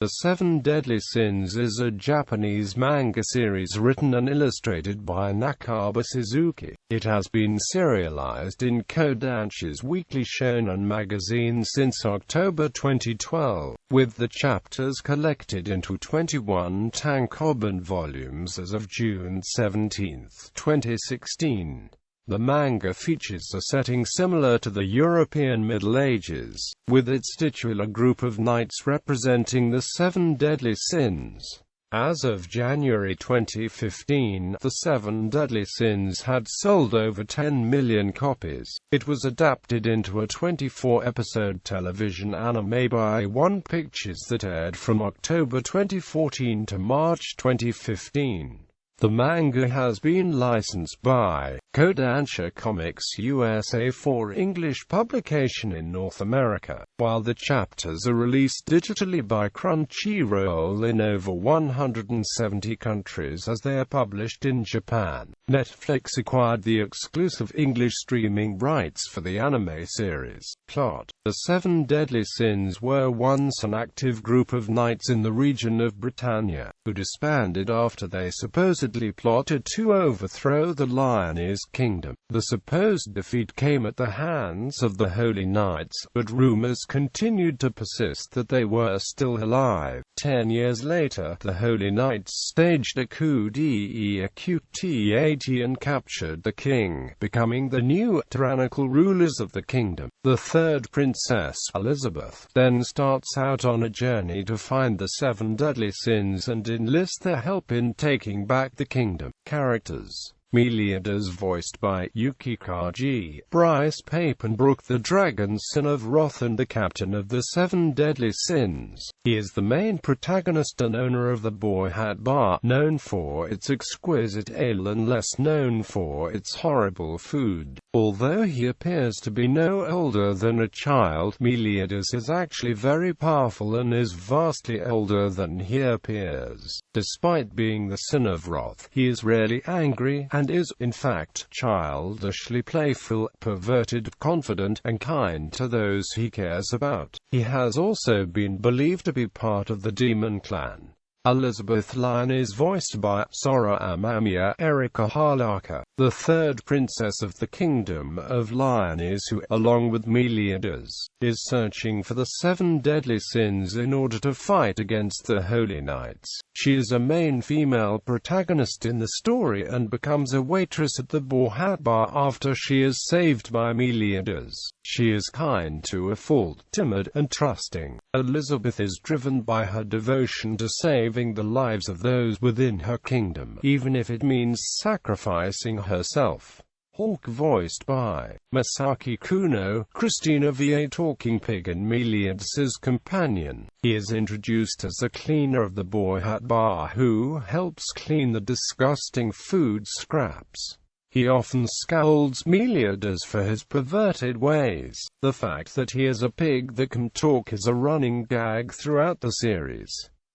The Seven Deadly Sins is a Japanese manga series written and illustrated by Nakaba Suzuki. It has been serialized in Kodansha's weekly Shōnen magazine since October 2012, with the chapters collected into 21 tankōbon volumes as of June 17, 2016. The manga features a setting similar to the European Middle Ages, with its titular group of knights representing the seven deadly sins. As of January 2015, the Seven Deadly Sins had sold over 10 million copies. It was adapted into a 24-episode television anime by One Pictures that aired from October 2014 to March 2015. The manga has been licensed by Kodansha Comics USA for English publication in North America, while the chapters are released digitally by Crunchyroll in over 170 countries as they are published in Japan. Netflix acquired the exclusive English streaming rights for the anime series. Plot: the Seven Deadly Sins were once an active group of knights in the region of Britannia, who disbanded after they supposedly plotted to overthrow the Lyonese kingdom. The supposed defeat came at the hands of the Holy Knights, but rumors continued to persist that they were still alive. 10 years later, the Holy Knights staged a coup d'etat and captured the king, becoming the new tyrannical rulers of the kingdom. The third princess, Elizabeth, then starts out on a journey to find the seven deadly sins and enlist their help in taking back the kingdom. Characters: Meliadus, voiced by Yuki Kaji; Bryce Papenbrook, the dragon son of Wrath and the captain of the Seven Deadly Sins. He is the main protagonist and owner of the Boy Hat Bar, known for its exquisite ale and less known for its horrible food. Although he appears to be no older than a child, Meliadus is actually very powerful and is vastly older than he appears. Despite being the son of Wrath, he is rarely angry, and is, in fact, childishly playful, perverted, confident, and kind to those he cares about. He has also been believed to be part of the Demon Clan. Elizabeth Lyon is voiced by Sora Amamiya Erika Harlaka, the third princess of the Kingdom of Lyonese who, along with Meliadus, is searching for the seven deadly sins in order to fight against the Holy Knights. She is a main female protagonist in the story and becomes a waitress at the Boar Hat Bar after she is saved by Meliadus. She is kind to a fault, timid, and trusting. Elizabeth is driven by her devotion to saving the lives of those within her kingdom, even if it means sacrificing herself. Hawk, voiced by Masaki Kuno, Christina VA Talking Pig and Meliadus's companion. He is introduced as the cleaner of the Boy Hat Bar who helps clean the disgusting food scraps. He often scolds Meliadus for his perverted ways. The fact that he is a pig that can talk is a running gag throughout the series.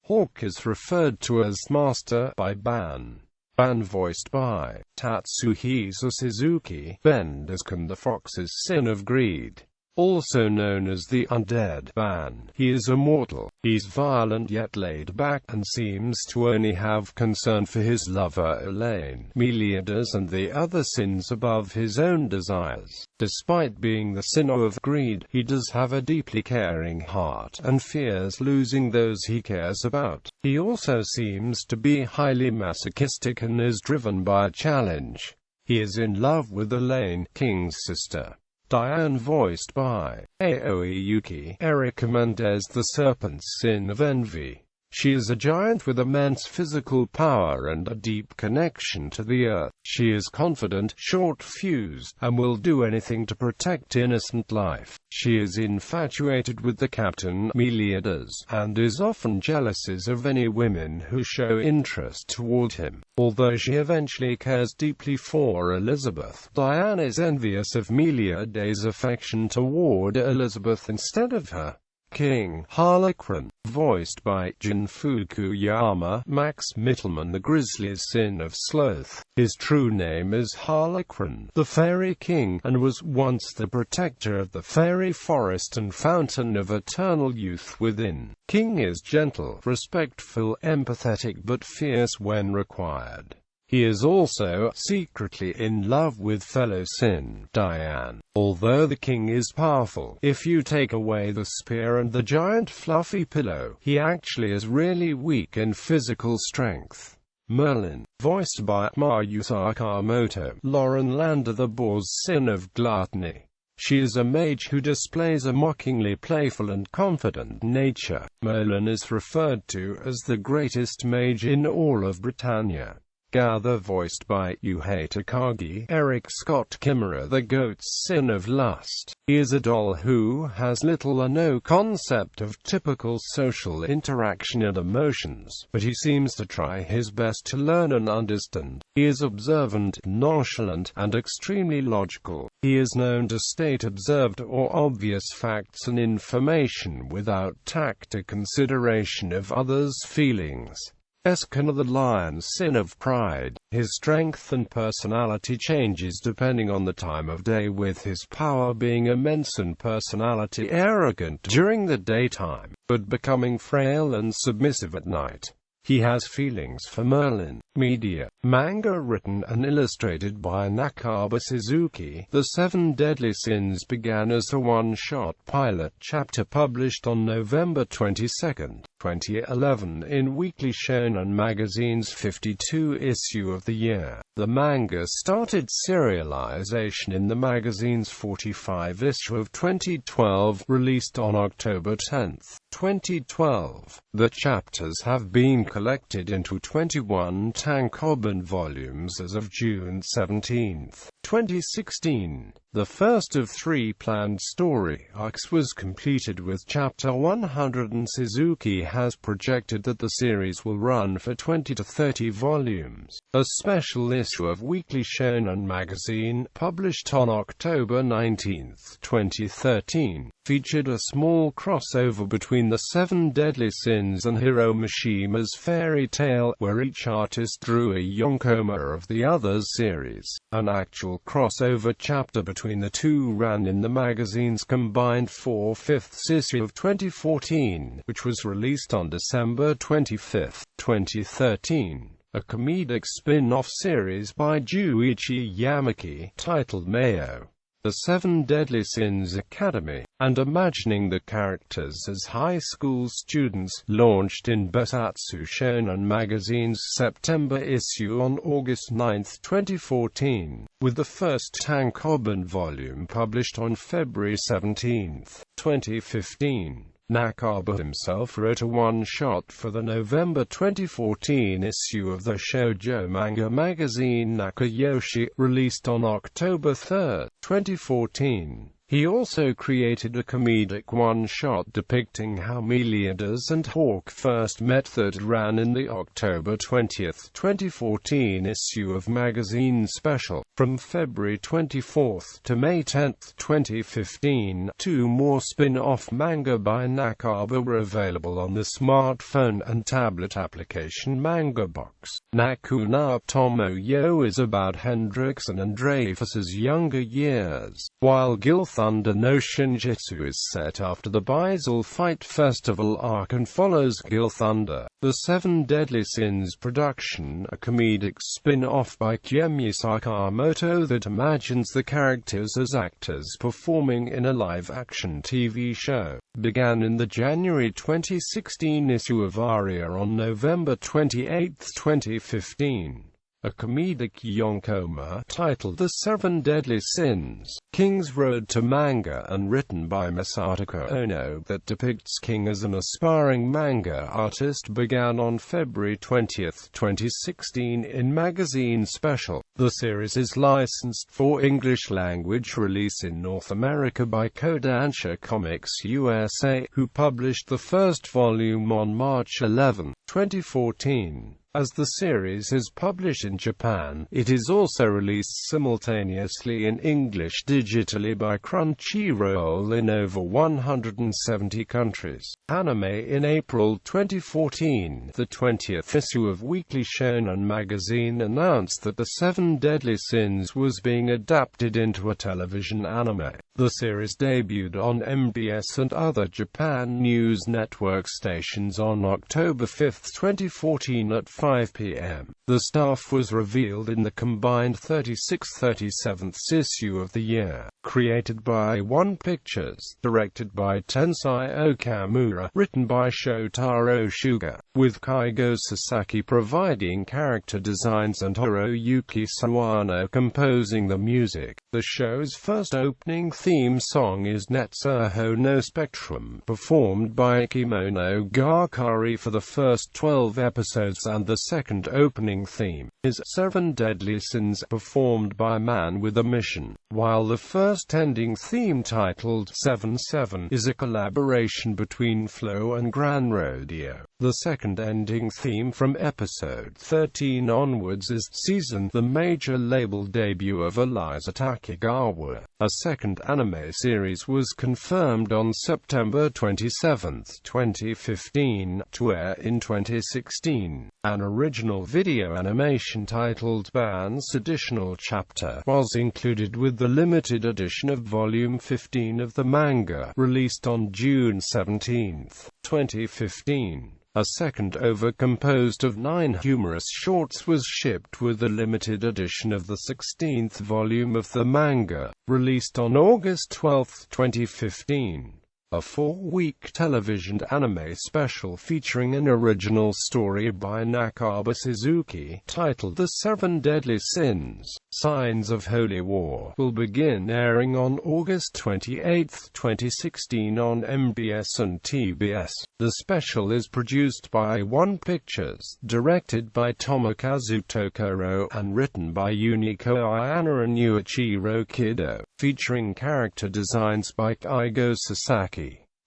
Hawk is referred to as Master by Ban. Ban, voiced by Tatsuhisa Suzuki. Ben is Kan the Fox's sin of greed, also known as the Undead Ban. He is immortal. He's violent yet laid back, and seems to only have concern for his lover Elaine, Meliadus and the other sins above his own desires. Despite being the sin of greed, he does have a deeply caring heart, and fears losing those he cares about. He also seems to be highly masochistic and is driven by a challenge. He is in love with Elaine, King's sister. Diane, voiced by Aoi Yuki. Erica Mendez, the serpent's sin of envy. She is a giant with immense physical power and a deep connection to the earth. She is confident, short-fused, and will do anything to protect innocent life. She is infatuated with the captain, Meliadus, and is often jealous of any women who show interest toward him. Although she eventually cares deeply for Elizabeth, Diane is envious of Meliadus' affection toward Elizabeth instead of her. King Harlequin, voiced by Jin Fukuyama, Max Mittelman, the grisly sin of sloth. His true name is Harlequin, the Fairy King, and was once the protector of the fairy forest and fountain of eternal youth within. King is gentle, respectful, empathetic, but fierce when required. He is also secretly in love with fellow sin, Diane. Although the king is powerful, if you take away the spear and the giant fluffy pillow, he actually is really weak in physical strength. Merlin, voiced by Mayu Sakamoto, Lauren Lander, the boar's sin of gluttony. She is a mage who displays a mockingly playful and confident nature. Merlin is referred to as the greatest mage in all of Britannia. Gather, voiced by Yuhei Takagi, Eric Scott Kimura, the goat's sin of lust. He is a doll who has little or no concept of typical social interaction and emotions, but he seems to try his best to learn and understand. He is observant, nonchalant, and extremely logical. He is known to state observed or obvious facts and information without tact or consideration of others' feelings. Eskana, the lion's sin of pride. His strength and personality changes depending on the time of day, with his power being immense and personality arrogant during the daytime, but becoming frail and submissive at night. He has feelings for Merlin. Media. Manga written and illustrated by Nakaba Suzuki. The Seven Deadly Sins began as a one-shot pilot chapter published on November 22, 2011 in Weekly Shōnen magazine's 52 issue of the year. The manga started serialization in the magazine's 45 issue of 2012, released on October 10, 2012. The chapters have been collected into 21 tankōbon volumes as of June 17, 2016. The first of 3 planned story arcs was completed with Chapter 100, and Suzuki has projected that the series will run for 20 to 30 volumes. A special issue of Weekly Shōnen magazine, published on October 19, 2013, featured a small crossover between the Seven Deadly Sins and Hiromishima's Fairy Tale, where each artist drew a yonkoma of the other's series. An actual crossover chapter between the two ran in the magazine's combined 4/5 issue of 2014, which was released on December 25, 2013. A comedic spin-off series by Juichi Yamaki, titled Mayo, The Seven Deadly Sins Academy, and Imagining the Characters as High School Students, launched in Bosatsu Shōnen magazine's September issue on August 9, 2014, with the first tankōbon volume published on February 17, 2015. Nakaba himself wrote a one-shot for the November 2014 issue of the shoujo manga magazine Nakayoshi, released on October 3, 2014. He also created a comedic one-shot depicting how Meleadas and Hawk first met that ran in the October 20, 2014 issue of Magazine Special. From February 24 to May 10, 2015, 2 more spin-off manga by Nakaba were available on the smartphone and tablet application Manga Box. Nakuna Tomoyo is about Hendrix and Dreyfus's younger years, while Thunder no Shinjitsu is set after the Baizal Fight Festival arc and follows Thunder, the Seven Deadly Sins production, a comedic spin-off by Kiyomi Sakamoto that imagines the characters as actors performing in a live-action TV show. Began in the January 2016 issue of Aria on November 28, 2015. A comedic yonkoma, titled The Seven Deadly Sins, King's Road to Manga, and written by Masataka Ono, that depicts King as an aspiring manga artist, began on February 20, 2016 in Magazine Special. The series is licensed for English-language release in North America by Kodansha Comics USA, who published the first volume on March 11, 2014. As the series is published in Japan, it is also released simultaneously in English digitally by Crunchyroll in over 170 countries. Anime. In April 2014, the 20th issue of Weekly Shōnen magazine announced that The Seven Deadly Sins was being adapted into a television anime. The series debuted on MBS and other Japan News Network stations on October 5, 2014 at 5 p.m. The staff was revealed in the combined 36th-37th issue of the year. Created by One Pictures, directed by Tensai Okamura, written by Shotaro Shuga, with Kaigo Sasaki providing character designs and Hiroyuki Sawano composing the music. The show's first opening theme song is Netsuho no Spectrum, performed by Kimono Gakari for the first 12 episodes, and the second opening theme is Seven Deadly Sins, performed by Man with a Mission, while the first ending theme, titled 7-7, is a collaboration between Flow and Gran Rodeo. The second ending theme from episode 13 onwards is Season, the major label debut of Eliza Takigawa. A second anime series was confirmed on September 27, 2015, to air in 2016. An original video animation titled Ban's Additional Chapter was included with the limited edition of Volume 15 of the manga, released on June 17, 2015. A second OVA composed of 9 humorous shorts was shipped with the limited edition of the 16th volume of the manga, released on August 12, 2015. A 4-week television anime special featuring an original story by Nakaba Suzuki, titled The Seven Deadly Sins, Signs of Holy War, will begin airing on August 28, 2016 on MBS and TBS. The special is produced by One Pictures, directed by Tomokazu Tokoro, and written by Yuniko Ayano and Yuichiro Kido, featuring character designs by Kaigo Sasaki.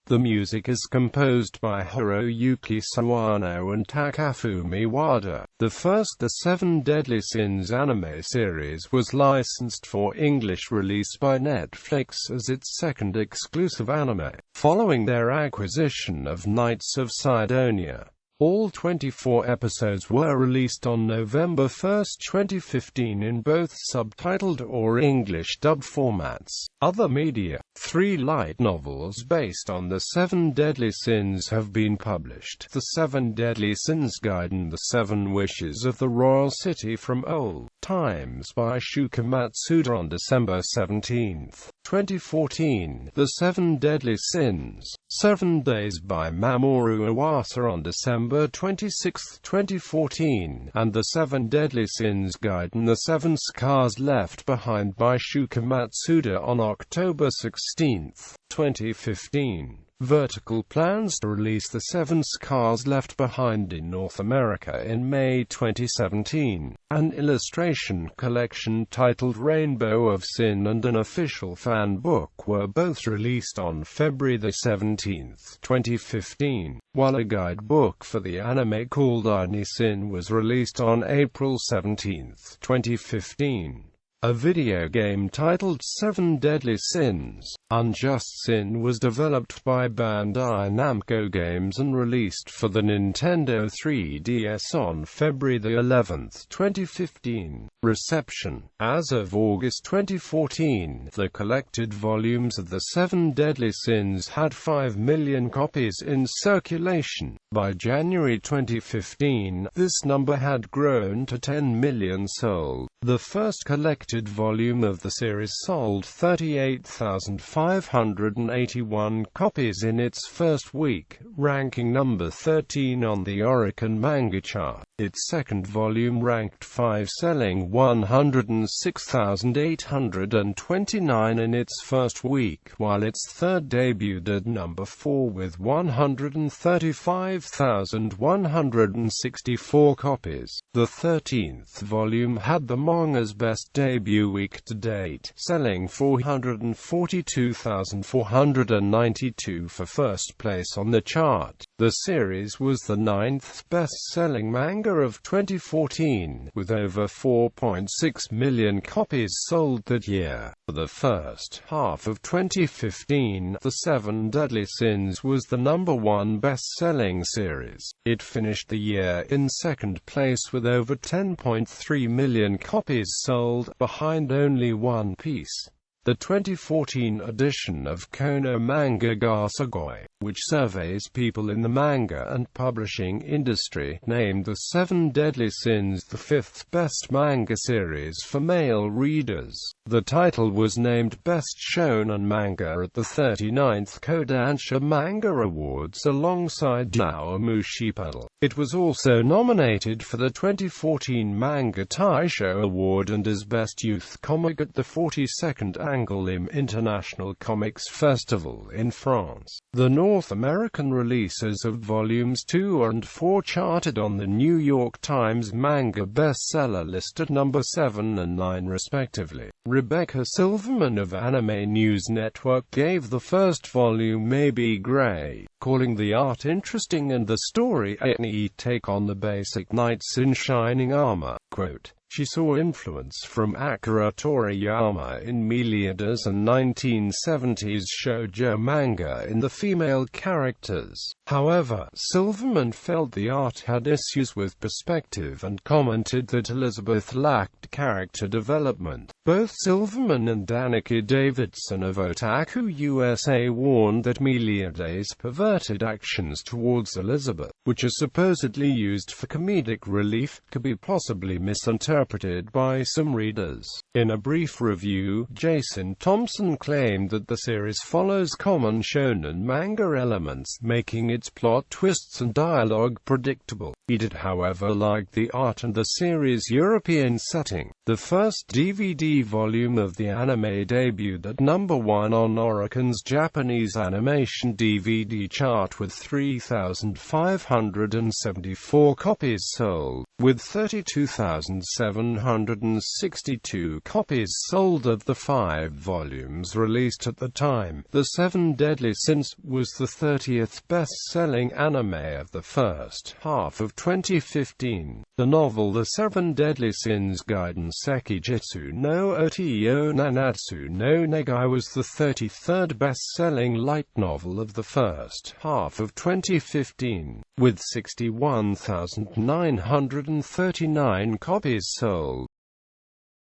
The music is composed by Hiroyuki Sawano and Takafumi Wada. The first The Seven Deadly Sins anime series was licensed for English release by Netflix as its second exclusive anime, following their acquisition of Knights of Sidonia. All 24 episodes were released on November 1, 2015 in both subtitled or English dubbed formats. Other media. 3 light novels based on The Seven Deadly Sins have been published. The Seven Deadly Sins Guide and The Seven Wishes of the Royal City from Old Times by Shuka Matsuda on December 17, 2014. The Seven Deadly Sins, 7 Days by Mamoru Iwasa on December 26, 2014. And The Seven Deadly Sins Guide and The Seven Scars Left Behind by Shuka Matsuda on October 16, 2015. Vertical plans to release The Seven Scars Left Behind in North America in May 2017. An illustration collection titled Rainbow of Sin and an official fan book were both released on February 17, 2015, while a guidebook for the anime called Anthonissoen was released on April 17, 2015. A video game titled Seven Deadly Sins, Unjust Sin was developed by Bandai Namco Games and released for the Nintendo 3DS on February 11, 2015. Reception. As of August 2014, the collected volumes of The Seven Deadly Sins had 5 million copies in circulation. By January 2015, this number had grown to 10 million sold. The first collected volume of the series sold 38,581 copies in its first week, ranking number 13 on the Oricon manga chart. Its second volume ranked 5, selling 106,829 in its first week, while its third debuted at number 4 with 135,164 copies. The 13th volume had the manga's best debut week to date, selling 442,492 for first place on the chart. The series was the 9th best-selling manga manga of 2014, with over 4.6 million copies sold that year. For the first half of 2015, The Seven Deadly Sins was the #1 best-selling series. It finished the year in second place with over 10.3 million copies sold, behind only One Piece. The 2014 edition of Kono Manga ga Sugoi, which surveys people in the manga and publishing industry, named The Seven Deadly Sins the 5th best manga series for male readers. The title was named Best Shōnen Manga at the 39th Kodansha Manga Awards alongside Jheronimus Bosch. It was also nominated for the 2014 Manga Taisho Award and as Best Youth Comic at the 42nd Angoulême International Comics Festival in France. The North American releases of Volumes 2 and 4 charted on the New York Times manga bestseller list at number 7 and 9 respectively. Rebecca Silverman of Anime News Network gave the first volume Maybe Gray, calling the art interesting and the story a neat take on the basic knights in shining armor. Quote, "She saw influence from Akira Toriyama in Meliodas and 1970s shoujo manga in the female characters." However, Silverman felt the art had issues with perspective and commented that Elizabeth lacked character development. Both Silverman and Danica Davidson of Otaku USA warned that Meliodas' perverted actions towards Elizabeth, which are supposedly used for comedic relief, could be possibly misinterpreted by some readers. In a brief review, Jason Thompson claimed that the series follows common shonen manga elements, making its plot twists and dialogue predictable. He did, however, like the art and the series' European setting. The first DVD volume of the anime debuted at #1 on Oricon's Japanese animation DVD chart with 3,574 copies sold, with 32,762 copies sold of the 5 volumes released at the time. The Seven Deadly Sins was the 30th best-selling anime of the first half of 2015. The novel The Seven Deadly Sins Gaiden Seki Jitsu no Oto Nanatsu no Negai was the 33rd best-selling light novel of the first half of 2015, with 61,939 copies sold.